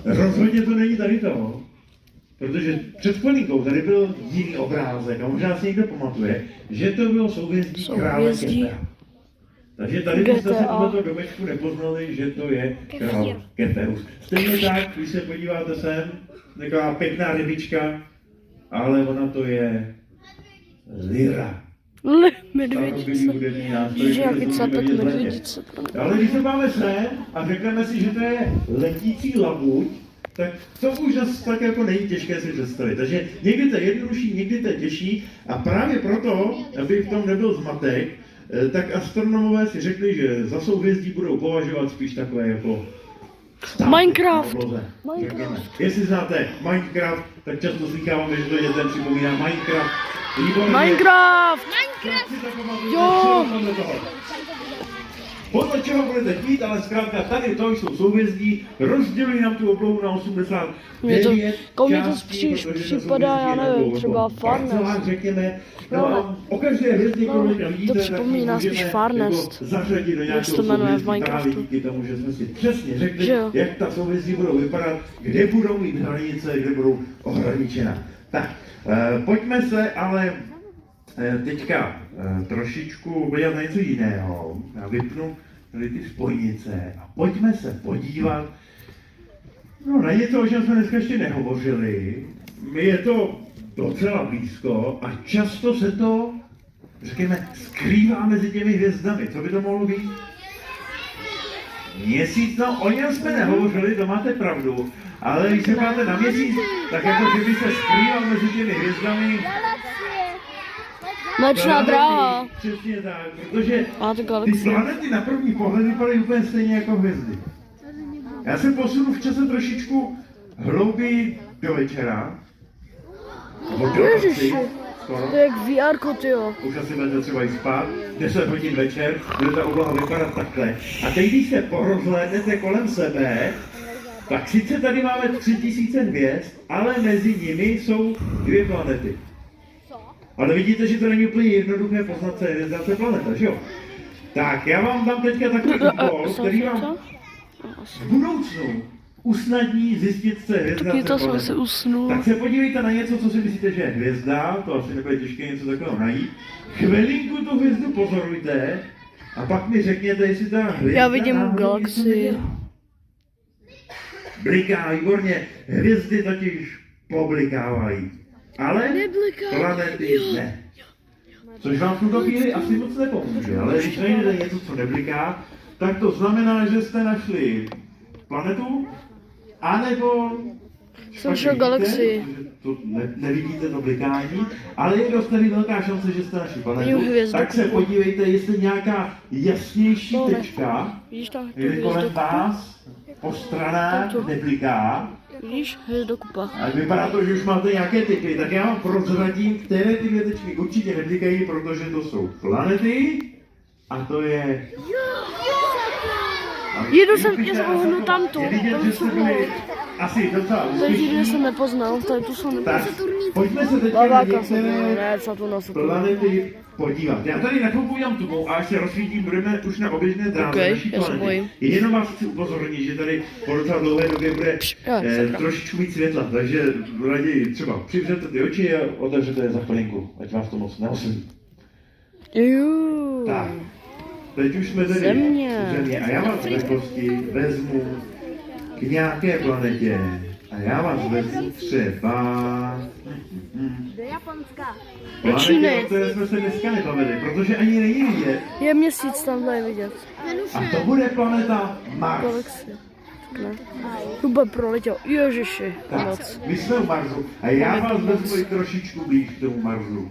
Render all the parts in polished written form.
Rozhodně to není tady to, protože před chvilinkou tady byl jiný obrázek a možná si někdo pamatuje, že to bylo souhvězdí krále Kepera. Takže tady byste se tohoto domečku nepoznali, že to je král Keperus. Stejně tak, když se podíváte sem, taková pěkná rybička, ale ona to je Lyra. Medvědice. Víš, jaký capek medvědice. Ale když se máme sem a řekneme si, že to je letící labuť, tak to už zase tak jako není těžké si představit. Takže někdy to je jednodušší, někdy to je těžší a právě proto, aby v tom nebyl zmatek, tak astronomové si řekli, že za souhvězdí budou považovat spíš takové jako Minecraft. Jestli znáte Minecraft, tak často slycháváme, že to dětem připomíná Minecraft. Minecraft! Jo! Podle čeho budete chtít, ale zkrátka tady to jsou souhvězdí, rozdělí nám tu oblohu na 89 částí, připadá, já nevím, třeba Farnest. Řekněme, o každé hvězdě, kterou vidíte, to připomíná spíš Farnest. Zařadit do nějakého to jmenuje v souhvězdí právě Minecraftu. díky tomu, že jsme si přesně řekli, jak ta souhvězdí budou vypadat, kde budou mít hranice, kde budou ohraničena. Tak, pojďme se ale teďka trošičku podívat na něco jiného. Já vypnu tady ty spojnice a pojďme se podívat na něco, o čem jsme dneska ještě nehovořili. Je to docela blízko a často se to, řekněme, skrývá mezi těmi hvězdami. Co by to mohlo být? Měsíc, no o něm jsme nehovořili, to máte pravdu, ale když se máte na měsíc, tak jako že by se skrýval mezi těmi hvězdami. Mléčná dráha. Přesně tak, protože ty galaxie. planety na první pohled vypadají úplně stejně jako hvězdy. Já se posunu v čase trošičku hlouběji do večera. Nebo do noci, skoro. To je jak VR, tyjo. Už asi budete třeba jít spát, 10 hodin večer, bude ta obloha vypadat takhle. A teď, když se porozhlédnete kolem sebe, tak sice tady máme 3000 hvězd, ale mezi nimi jsou 2 planety. Ale vidíte, že to není úplně jednoduché poznat, co je hvězda, co je planeta, že jo? Tak, já vám dám teďka takový úkol, který vám v budoucnu usnadní zjistit, co je hvězda, co je planeta. Tak se podívejte na něco, co si myslíte, že je hvězda, to asi nebude těžké něco takového najít. Chvilinku tu hvězdu pozorujte a pak mi řekněte, jestli ta hvězda... Já vidím galaxii. Bliká, výborně, hvězdy totiž poblikávají. Ale planety ne. Což vám v tuto chvíli asi moc nepomůže, ale když najdete něco, co nebliká, tak to znamená, že jste našli planetu, anebo jsem šel galaxii. To nevidíte to blikání, ale je dost tady velká šance, že jste našli planetu. Tak se podívejte, jestli nějaká jasnější tečka je kolem vás, po stranách nebliká. Vidíš, hvězdokupa. A vypadá to, že už máte nějaké typy, tak já vám prozradím, které ty větečky určitě neblikají, protože to jsou planety a to je... Jedu jsem, já zavolnu tamtu. Je vidět, že jste byli asi docela úspěšní. Tady jsem nepoznal, tady tu jsem nepoznal. Tak, pojďme se teďka na některé planety podívat. Já tady napoupůjdám tubou a až se rozsvítím, budeme už na oběžné dráze naší planety. Jenom vás chci upozornit, že tady po docela dlouhé době bude trošičku víc světla, takže raději třeba přivřete ty oči a otevřete je za chvilinku, ať vás to moc neoslí. Tak, teď už jsme tady Země. a já vás v rychlosti vezmu k nějaké planetě. A já vás vezmu třeba... Do Japonska. Planetě, o které jsme se dneska nebavili, protože ani není vidět. Je měsíc, tamhle je vidět. A to bude planeta Mars. Galaxie. Ne. Hruba proletěl. Ježiši, Tak, moc. my jsme u Marsu a já vás vezmu i trošičku blíž k tomu Marsu.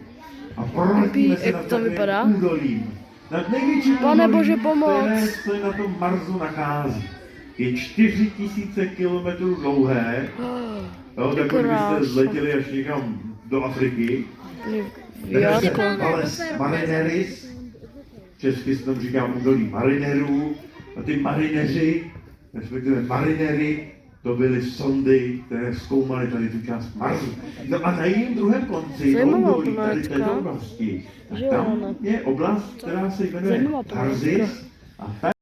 A proletíme se nad takovým údolím. Nad největším Pane údolím, Bože, pomoc. které se na tom Marsu nachází. Je 4000 km dlouhé. No, tak byste zletěli až někam do Afriky. Jmenuje se Valles Marineris. Česky se tomu říká údolí marinerů. A ty marineři, respektive marinery, to byly sondy, které zkoumaly tady tu část Marsu. No a na jejím druhém konci, údolí tady této oblasti, tak tam je oblast, která se jmenuje Tarzis. A